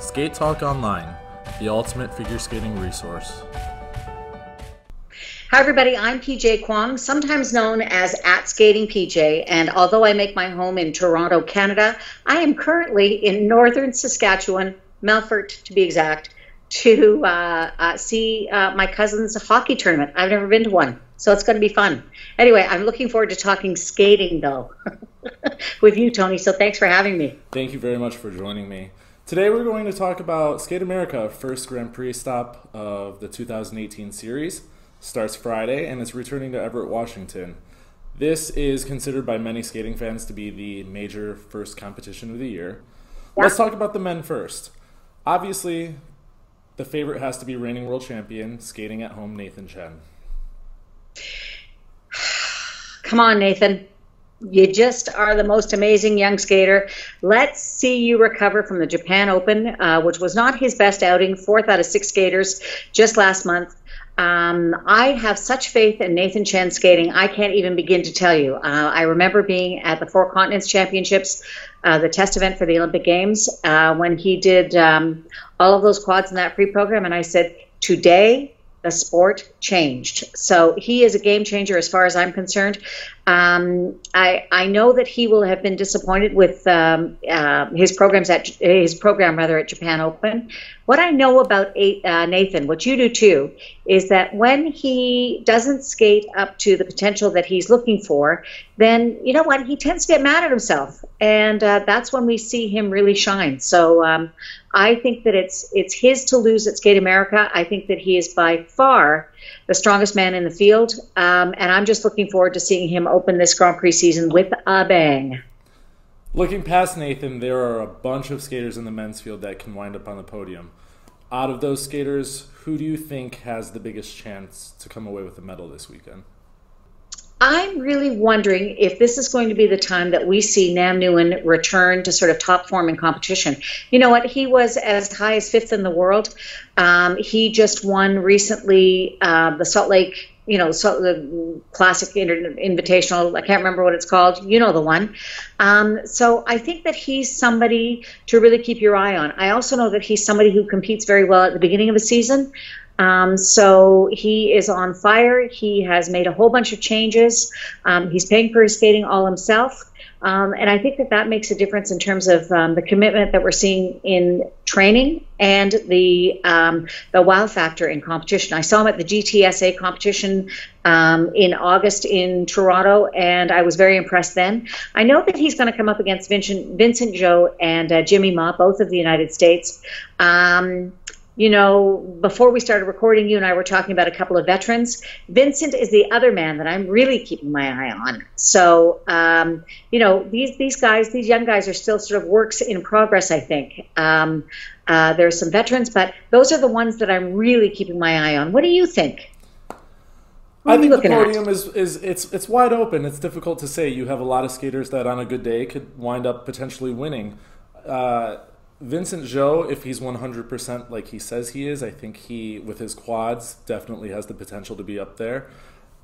Skate Talk Online, the ultimate figure skating resource. Hi everybody, I'm PJ Kwong, sometimes known as @SkatingPJ, and although I make my home in Toronto, Canada, I am currently in northern Saskatchewan, Melfort to be exact, to see my cousin's hockey tournament. I've never been to one, so it's going to be fun. Anyway, I'm looking forward to talking skating though with you, Tony, so thanks for having me. Thank you very much for joining me. Today we're going to talk about Skate America, first Grand Prix stop of the 2018 series. Starts Friday and is returning to Everett, Washington. This is considered by many skating fans to be the major first competition of the year. Yeah. Let's talk about the men first. Obviously, the favorite has to be reigning world champion, skating at home, Nathan Chen. Come on, Nathan. You just are the most amazing young skater. Let's see you recover from the Japan Open, which was not his best outing, 4th out of 6 skaters just last month. I have such faith in Nathan Chen skating, I can't even begin to tell you. I remember being at the Four Continents Championships, the test event for the Olympic Games, when he did all of those quads in that Prix program, and I said, today the sport changed. So he is a game changer as far as I'm concerned. I know that he will have been disappointed with his program at Japan Open. What I know about Nathan, what you do too, is that when he doesn't skate up to the potential that he's looking for, then you know what, he tends to get mad at himself, and that's when we see him really shine. So I think that it's his to lose at Skate America. I think that he is by far the strongest man in the field, and I'm just looking forward to seeing him open this Grand Prix season with a bang. Looking past Nathan, there are a bunch of skaters in the men's field that can wind up on the podium. Out of those skaters, who do you think has the biggest chance to come away with a medal this weekend? I'm really wondering if this is going to be the time that we see Nam Nguyen return to sort of top form in competition. You know what? He was as high as 5th in the world. He just won recently the Salt Lake, the Classic Invitational. I can't remember what it's called. You know the one. So I think that he's somebody to really keep your eye on. I also know that he's somebody who competes very well at the beginning of a season. So he is on fire. He has made a whole bunch of changes. He's paying for his skating all himself. And I think that that makes a difference in terms of the commitment that we're seeing in training and the wow factor in competition. I saw him at the GTSA competition in August in Toronto, and I was very impressed then. I know that he's going to come up against Vincent Zhou and Jimmy Ma, both of the United States. Before we started recording, you and I were talking about a couple of veterans. Vincent is the other man that I'm really keeping my eye on. So, these guys, these young guys are still sort of works in progress, I think. There's some veterans, but those are the ones that I'm really keeping my eye on. What do you think? I think the podium is wide open. It's difficult to say. You have a lot of skaters that on a good day could wind up potentially winning. Vincent Zhou, if he's 100% like he says he is, I think he, with his quads, definitely has the potential to be up there.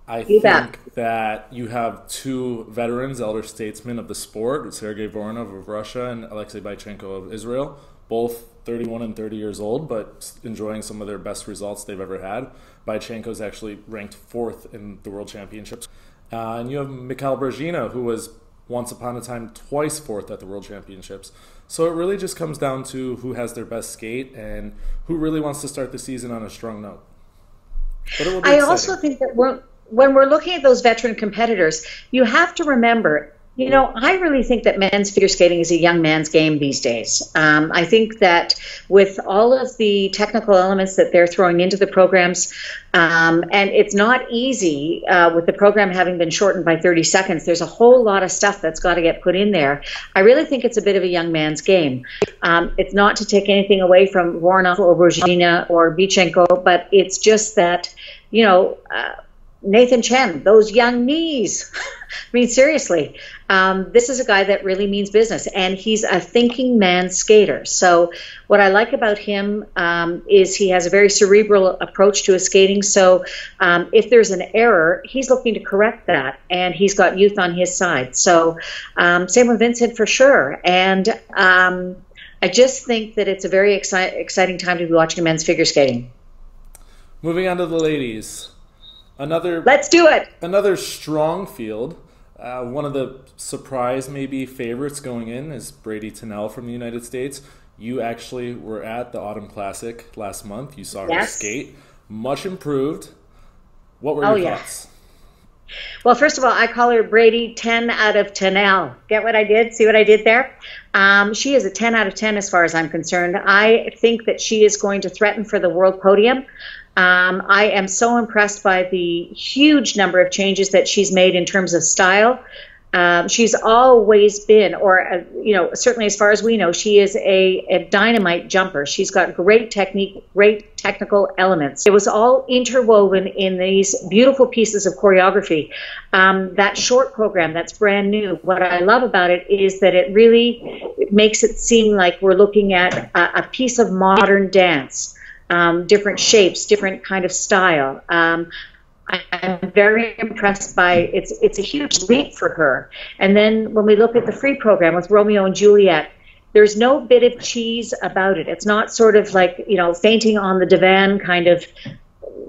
I think that you have 2 veterans, elder statesmen of the sport, Sergei Voronov of Russia and Alexei Bychenko of Israel, both 31 and 30 years old, but enjoying some of their best results they've ever had. Bychenko's actually ranked 4th in the World Championships. And you have Mikhail Brezhina, who was once upon a time twice 4th at the World Championships. So it really just comes down to who has their best skate and who really wants to start the season on a strong note. But it will be exciting. Also think that when we're looking at those veteran competitors, you have to remember, I really think that men's figure skating is a young man's game these days. I think that with all of the technical elements that they're throwing into the programs, and it's not easy with the program having been shortened by 30 seconds, there's a whole lot of stuff that's got to get put in there. I really think it's a bit of a young man's game. It's not to take anything away from Voronov or Brezhina or Bychenko, but it's just that, Nathan Chen, those young knees. I mean, seriously, this is a guy that really means business, and he's a thinking man skater. So what I like about him is he has a very cerebral approach to his skating. So if there's an error, he's looking to correct that, and he's got youth on his side. So same with Vincent for sure. And I just think that it's a very exciting time to be watching men's figure skating. Moving on to the ladies. Let's do it. Another strong field. One of the surprise maybe favorites going in is Brady Tennell from the United States. You actually were at the Autumn Classic last month. You saw her skate. Much improved. What were your thoughts? Well, first of all, I call her Brady 10 out of Tennell. Get what I did? See what I did there? She is a 10 out of 10 as far as I'm concerned. I think that she is going to threaten for the world podium. I am so impressed by the huge number of changes that she's made in terms of style. She's always been, or certainly as far as we know, she is a dynamite jumper. She's got great technique, great technical elements. It was all interwoven in these beautiful pieces of choreography. That short program that's brand new, what I love about it is that it really makes it seem like we're looking at a piece of modern dance. Different shapes, different kind of style. I'm very impressed by it's a huge leap for her. And then when we look at the free program with Romeo and Juliet, there's no bit of cheese about it. It's not sort of like, fainting on the divan kind of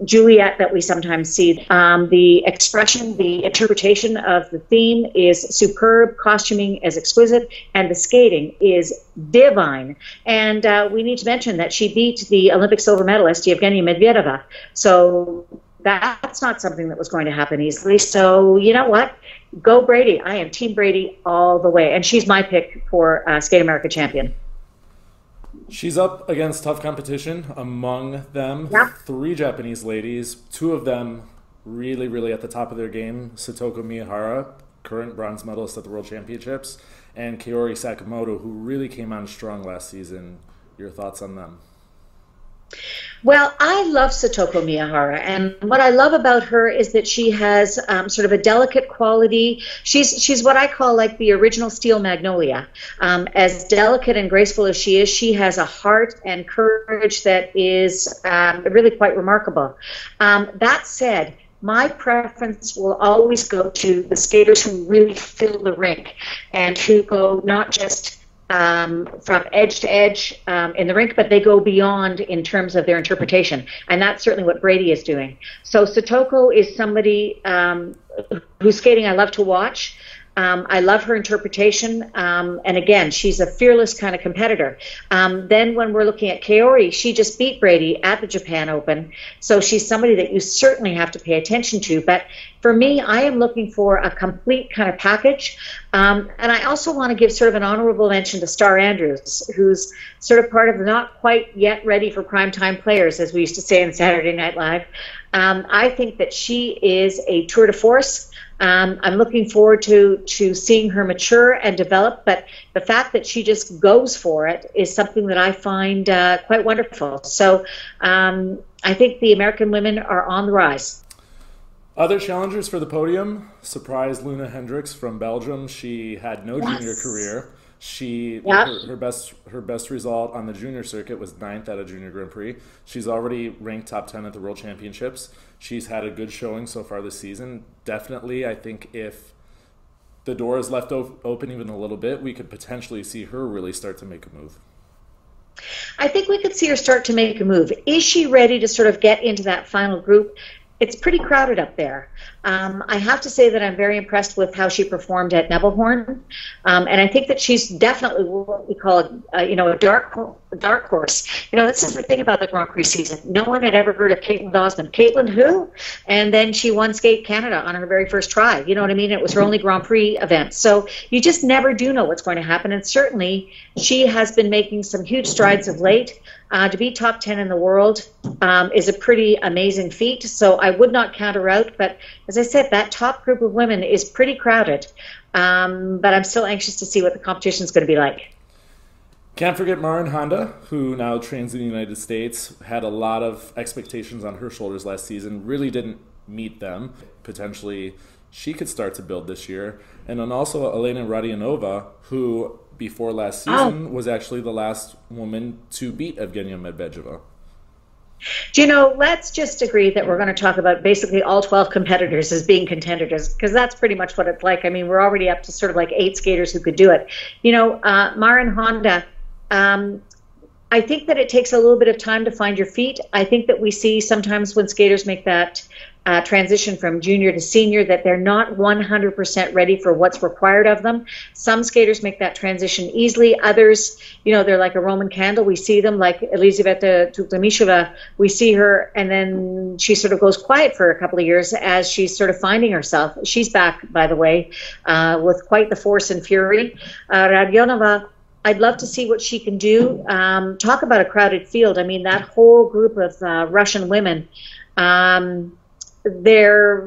Juliet that we sometimes see. The expression, the interpretation of the theme is superb, costuming is exquisite, and the skating is divine. And we need to mention that she beat the Olympic silver medalist, Yevgenia Medvedeva. So that's not something that was going to happen easily. So you know what? Go Brady. I am Team Brady all the way. And she's my pick for Skate America champion. She's up against tough competition. Among them, 3 Japanese ladies, 2 of them really, really at the top of their game. Satoko Miyahara, current bronze medalist at the World Championships, and Kaori Sakamoto, who really came on strong last season. Your thoughts on them? Well, I love Satoko Miyahara, and what I love about her is that she has sort of a delicate quality. She's what I call like the original Steel Magnolia. As delicate and graceful as she has a heart and courage that is really quite remarkable. That said, my preference will always go to the skaters who really fill the rink and who go not just from edge to edge in the rink, but they go beyond in terms of their interpretation. And that's certainly what Brady is doing. So Satoko is somebody whose skating I love to watch. I love her interpretation. And again, she's a fearless kind of competitor. Then when we're looking at Kaori, she just beat Brady at the Japan Open. So she's somebody that you certainly have to pay attention to. But for me, I am looking for a complete kind of package. And I also want to give sort of an honorable mention to Star Andrews, who's sort of part of the not quite yet ready for primetime players, as we used to say on Saturday Night Live. I think that she is a tour de force. I'm looking forward to seeing her mature and develop, but the fact that she just goes for it is something that I find quite wonderful. So I think the American women are on the rise. Other challengers for the podium, surprise Luna Hendricks from Belgium. She had no junior career. Her best result on the junior circuit was 9th at a junior Grand Prix. She's already ranked top 10 at the World Championships. She's had a good showing so far this season. Definitely, I think if the door is left open even a little bit, we could potentially see her really start to make a move. I think we could see her start to make a move. Is she ready to sort of get into that final group? It's pretty crowded up there. I have to say that I'm very impressed with how she performed at Nebelhorn, and I think that she's definitely what we call a dark horse. This is the thing about the Grand Prix season. No one had ever heard of Caitlin Dawson. Caitlin who? And then she won Skate Canada on her very first try. You know what I mean? It was her only Grand Prix event. So you just never do know what's going to happen, and certainly she has been making some huge strides of late. To be top 10 in the world is a pretty amazing feat, so I would not count her out. But as I said, that top group of women is pretty crowded. But I'm still anxious to see what the competition is going to be like. Can't forget Marin Honda, who now trains in the United States. Had a lot of expectations on her shoulders last season. Really didn't meet them. Potentially she could start to build this year. And then also Elena Radianova, who before last season was actually the last woman to beat Evgenia Medvedeva. Let's just agree that we're going to talk about basically all 12 competitors as being contenders, because that's pretty much what it's like. I mean, we're already up to sort of like 8 skaters who could do it. Marin Honda I think that it takes a little bit of time to find your feet. I think that we see sometimes when skaters make that transition from junior to senior that they're not 100% ready for what's required of them. Some skaters make that transition easily. Others, they're like a Roman candle. We see them like Elizaveta Tuktamisheva. We see her and then she sort of goes quiet for a couple of years as she's sort of finding herself. She's back, by the way, with quite the force and fury. Radionova, I'd love to see what she can do. Talk about a crowded field. I mean, that whole group of Russian women, they're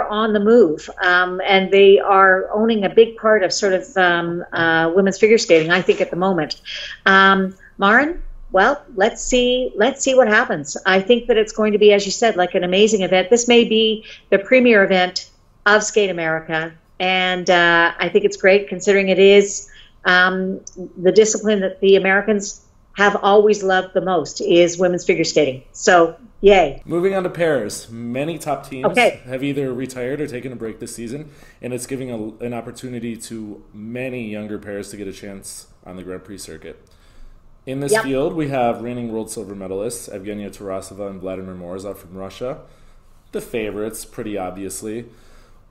on the move, and they are owning a big part of sort of women's figure skating, I think, at the moment. Maren, well, let's see what happens. I think that it's going to be, as you said, like an amazing event. This may be the premier event of Skate America, and I think it's great considering it is the discipline that the Americans have always loved the most is women's figure skating. So, yay. Moving on to pairs. Many top teams have either retired or taken a break this season, and it's giving an opportunity to many younger pairs to get a chance on the Grand Prix circuit. In this field, we have reigning world silver medalists Evgenia Tarasova and Vladimir Morozov from Russia. The favorites, pretty obviously.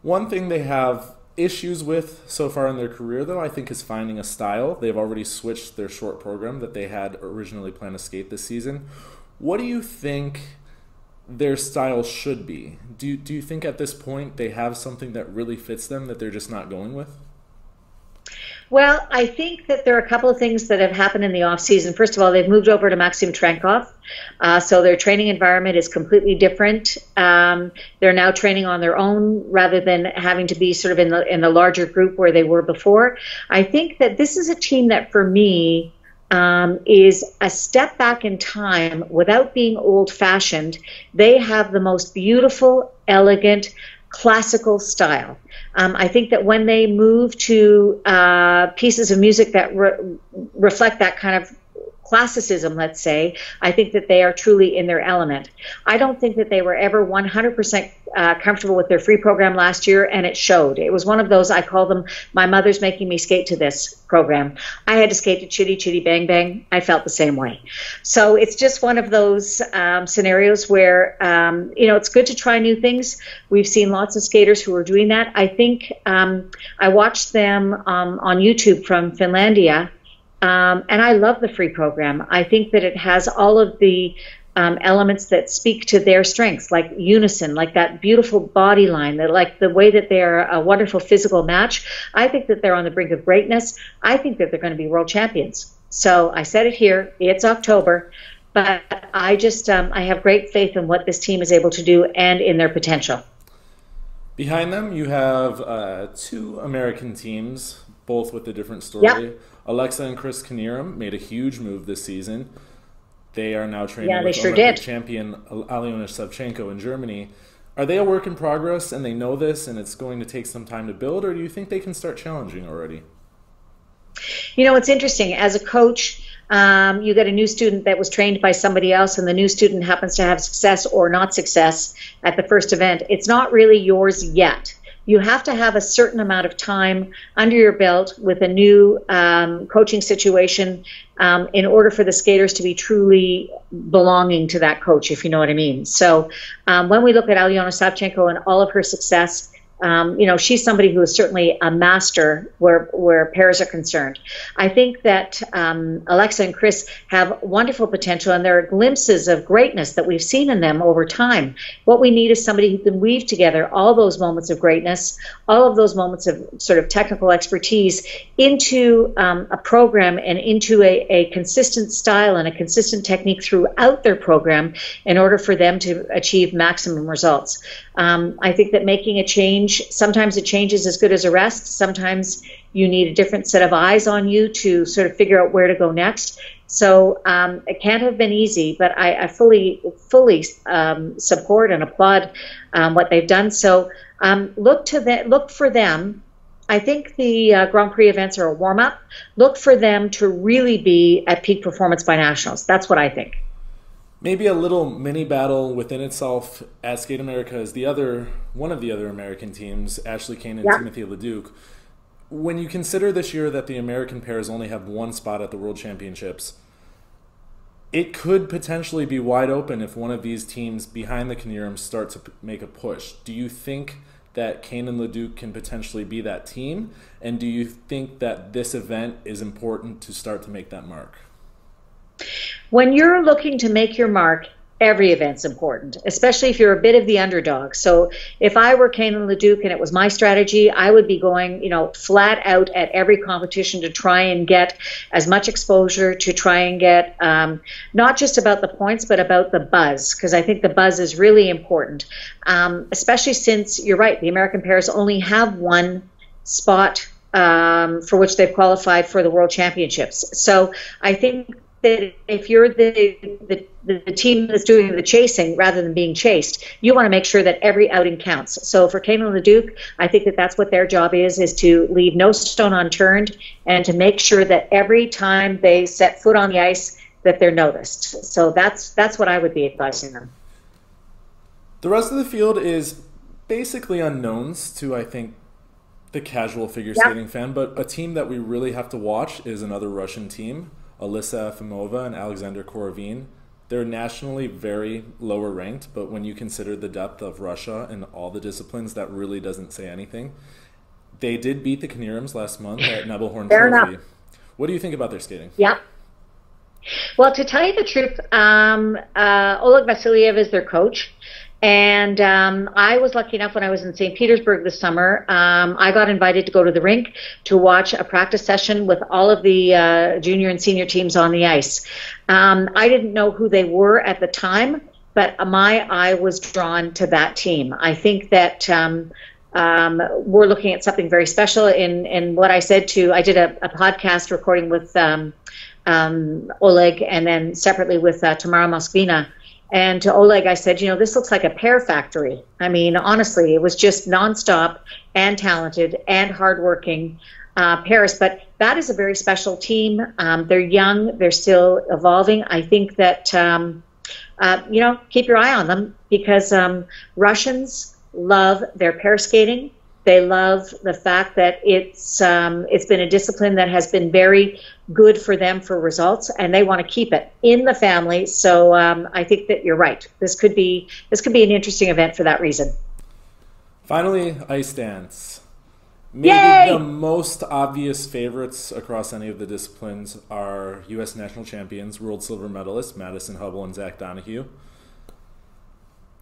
One thing they have issues with so far in their career, though, I think is finding a style. They've already switched their short program that they had originally planned to skate this season. What do you think their style should be? Do you think at this point they have something that really fits them that they're just not going with? Well, I think that there are a couple of things that have happened in the off season. First of all, they've moved over to Maxim Trankov, so their training environment is completely different. They're now training on their own rather than having to be sort of in the larger group where they were before. I think that this is a team that, for me, is a step back in time without being old-fashioned. They have the most beautiful, elegant, classical style. I think that when they move to pieces of music that reflect that kind of classicism, let's say, I think that they are truly in their element. I don't think that they were ever 100% comfortable with their free program last year, and it showed. It was one of those, I call them, my mother's making me skate to this program. I had to skate to Chitty Chitty Bang Bang. I felt the same way. So it's just one of those scenarios where, it's good to try new things. We've seen lots of skaters who are doing that. I think I watched them on YouTube from Finlandia, and I love the free program. I think that it has all of the elements that speak to their strengths, like unison, like that beautiful body line, like the way that they're a wonderful physical match. I think that they're on the brink of greatness. I think that they're going to be world champions. So I said it here, it's October, but I just, I have great faith in what this team is able to do and in their potential. Behind them, you have two American teams, both with a different story. Yep. Alexa and Chris Knierim made a huge move this season. They are now training with Olympic champion Alyona Savchenko in Germany. Are they a work in progress and they know this and it's going to take some time to build, or do you think they can start challenging already? It's interesting. As a coach, you get a new student that was trained by somebody else and the new student happens to have success or not success at the first event. It's not really yours yet. You have to have a certain amount of time under your belt with a new coaching situation in order for the skaters to be truly belonging to that coach, if you know what I mean. So when we look at Alyona Savchenko and all of her success, she's somebody who is certainly a master where pairs are concerned. I think that Alexa and Chris have wonderful potential, and there are glimpses of greatness that we've seen in them over time. What we need is somebody who can weave together all those moments of greatness, all of those moments of sort of technical expertise into a program and into a consistent style and a consistent technique throughout their program in order for them to achieve maximum results. I think that making a change, sometimes a change is as good as a rest. Sometimes you need a different set of eyes on you to sort of figure out where to go next. So it can't have been easy, but I fully support and applaud what they've done. So look for them. I think the Grand Prix events are a warm-up. Look for them to really be at peak performance by nationals. That's what I think. Maybe a little mini battle within itself at Skate America is one of the other American teams, Ashley Kane and Timothy Leduc. when you consider this year that the American pairs only have one spot at the World Championships, it could potentially be wide open if one of these teams behind the Knierim start to make a push. Do you think that Kane and Leduc can potentially be that team? And do you think that this event is important to start to make that mark? When you're looking to make your mark, every event's important, especially if you're a bit of the underdog. So if I were Kane and Leduc and it was my strategy, I would be going, flat out at every competition to try and get as much exposure, to try and get not just about the points, but about the buzz, because I think the buzz is really important, especially since, you're right, the American pairs only have one spot for which they've qualified for the World Championships. So I think that if you're the team that's doing the chasing rather than being chased, you want to make sure that every outing counts. So for Kane and Leduc, I think that that's what their job is to leave no stone unturned and to make sure that every time they set foot on the ice that they're noticed. So that's what I would be advising them. The rest of the field is basically unknowns to, I think, the casual figure skating fan, but a team that we really have to watch is another Russian team, Alyssa Efimova and Alexander Korovin. They're nationally very lower ranked, but when you consider the depth of Russia and all the disciplines, that really doesn't say anything. They did beat the Knierims last month at Nebelhorn Trophy. What do you think about their skating? Yeah. Well, to tell you the truth, Oleg Vasiliev is their coach. And I was lucky enough when I was in St. Petersburg this summer, I got invited to go to the rink to watch a practice session with all of the junior and senior teams on the ice. I didn't know who they were at the time, but my eye was drawn to that team. I think that we're looking at something very special in what I said to, I did a podcast recording with Oleg and then separately with Tamara Moskvina. And to Oleg, I said, this looks like a pear factory. I mean, honestly, it was just nonstop and talented and hardworking pairs. But that is a very special team. They're young. They're still evolving. I think that, keep your eye on them because Russians love their pair skating. They love the fact that it's been a discipline that has been very good for them for results, and they want to keep it in the family. So I think that you're right. This could be an interesting event for that reason. Finally, ice dance. Maybe Yay! The most obvious favorites across any of the disciplines are U.S. national champions, world silver medalists Madison Hubble and Zach Donahue.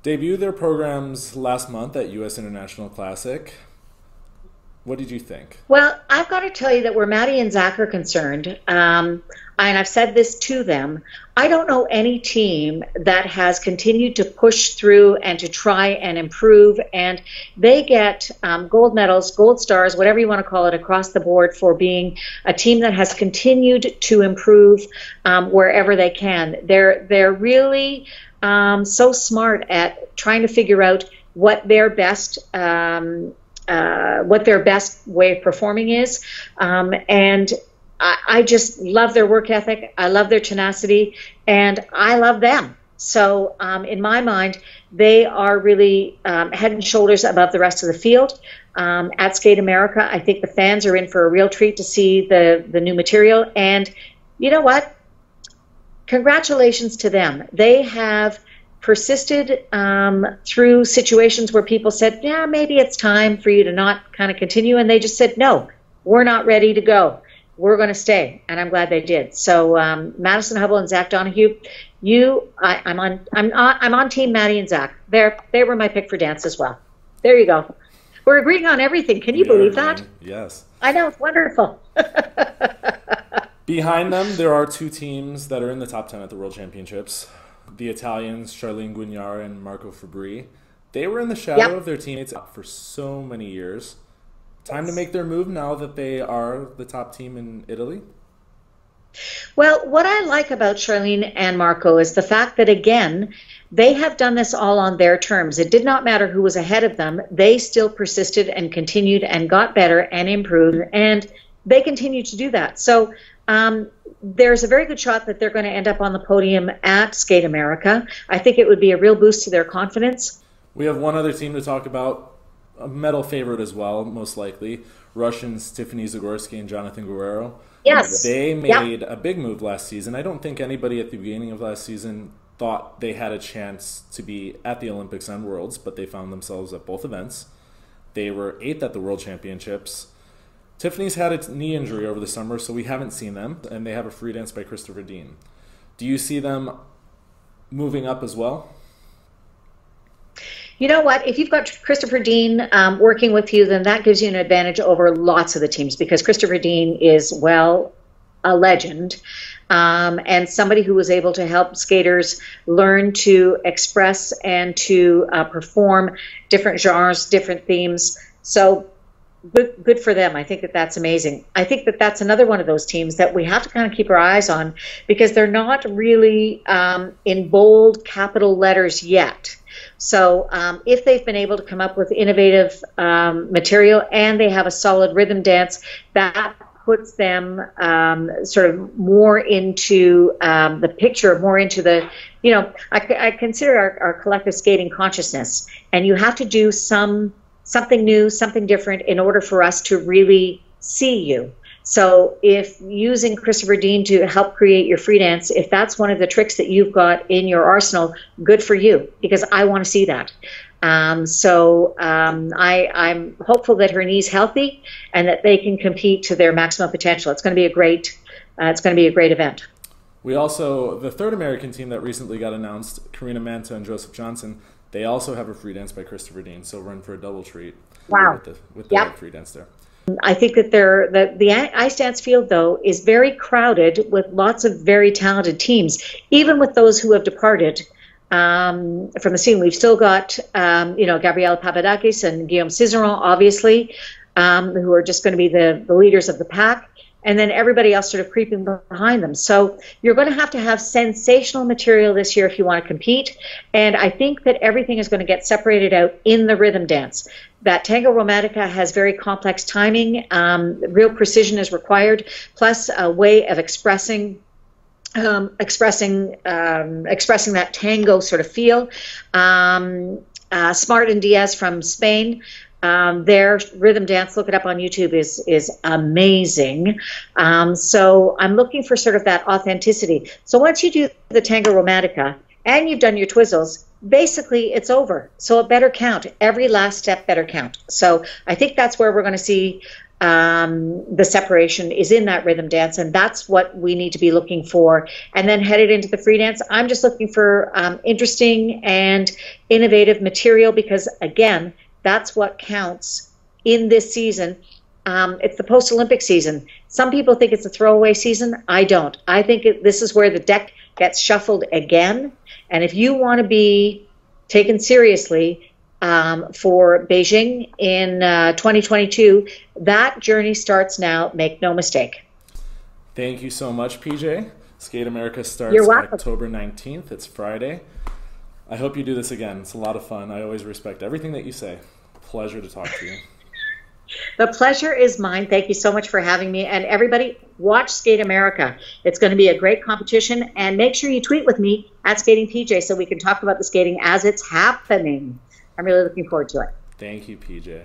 Debuted their programs last month at U.S. International Classic. What did you think? Well, I've got to tell you that where Maddie and Zach are concerned, and I've said this to them, I don't know any team that has continued to push through and to try and improve, and they get gold medals, gold stars, whatever you want to call it, across the board for being a team that has continued to improve wherever they can. They're really so smart at trying to figure out what their best way of performing is, and I just love their work ethic. I love their tenacity, and I love them. So in my mind, they are really head and shoulders above the rest of the field. At Skate America, I think the fans are in for a real treat to see the new material, and you know what? Congratulations to them. They have persisted through situations where people said, yeah, maybe it's time for you to not kind of continue. And they just said, no, we're not ready to go. We're going to stay. And I'm glad they did. So Madison Hubble and Zach Donahue, I'm on team Maddie and Zach. They were my pick for dance as well. There you go. We're agreeing on everything. Can you believe that? Yes. I know. It's wonderful. Behind them, there are two teams that are in the top 10 at the World Championships. The Italians, Charlene Guignard and Marco Fabbri. They were in the shadow of their teammates for so many years. Time to make their move now that they are the top team in Italy? Well, what I like about Charlene and Marco is the fact that, again, they have done this all on their terms. It did not matter who was ahead of them. They still persisted and continued and got better and improved, and they continue to do that. So there's a very good shot that they're going to end up on the podium at Skate America. I think it would be a real boost to their confidence. We have one other team to talk about, a medal favorite as well, most likely. Russians Tiffany Zagorski and Jonathan Guerrero. Yes. They made a big move last season. I don't think anybody at the beginning of last season thought they had a chance to be at the Olympics and Worlds, but they found themselves at both events. They were 8th at the World Championships. Tiffany's had a knee injury over the summer, so we haven't seen them, and they have a free dance by Christopher Dean. Do you see them moving up as well? You know what? If you've got Christopher Dean working with you, then that gives you an advantage over lots of the teams, because Christopher Dean is, well, a legend, and somebody who was able to help skaters learn to express and to perform different genres, different themes. So good for them. I think that that's amazing. I think that that's another one of those teams that we have to kind of keep our eyes on, because they're not really in bold capital letters yet. So if they've been able to come up with innovative material and they have a solid rhythm dance, that puts them sort of more into the picture, more into the, you know, I consider our collective skating consciousness. And you have to do something new, something different in order for us to really see you. So if using Christopher Dean to help create your free dance, if that's one of the tricks that you've got in your arsenal, good for you, because I want to see that. I'm hopeful that her knee's healthy and that they can compete to their maximum potential. It's going to be a great event. We also, the third American team that recently got announced, Karina Manta and Joseph Johnson, they also have a free dance by Christopher Dean, so we're in for a double treat. Wow. With the free dance there. I think that the ice dance field, though, is very crowded with lots of very talented teams, even with those who have departed from the scene. We've still got, Gabriela Papadakis and Guillaume Cizeron, obviously, who are just going to be the leaders of the pack, and then everybody else sort of creeping behind them. So you're going to have sensational material this year if you want to compete, and I think that everything is going to get separated out in the rhythm dance. That Tango Romantica has very complex timing, real precision is required, plus a way of expressing that tango sort of feel. Smart and Diaz from Spain, their rhythm dance, look it up on YouTube, is amazing. So I'm looking for sort of that authenticity. So once you do the Tango Romantica and you've done your twizzles, basically it's over. So it better count. Every last step better count. So I think that's where we're going to see the separation is in that rhythm dance, and that's what we need to be looking for. And then headed into the free dance, I'm just looking for interesting and innovative material, because again, that's what counts in this season. It's the post-Olympic season. Some people think it's a throwaway season. I don't. I think this is where the deck gets shuffled again. And if you want to be taken seriously for Beijing in 2022, that journey starts now. Make no mistake. Thank you so much, PJ. Skate America starts October 19th. It's Friday. I hope you do this again. It's a lot of fun. I always respect everything that you say. Pleasure to talk to you. The pleasure is mine. Thank you so much for having me. And everybody, watch Skate America. It's going to be a great competition. And make sure you tweet with me at Skating PJ so we can talk about the skating as it's happening. I'm really looking forward to it. Thank you, PJ.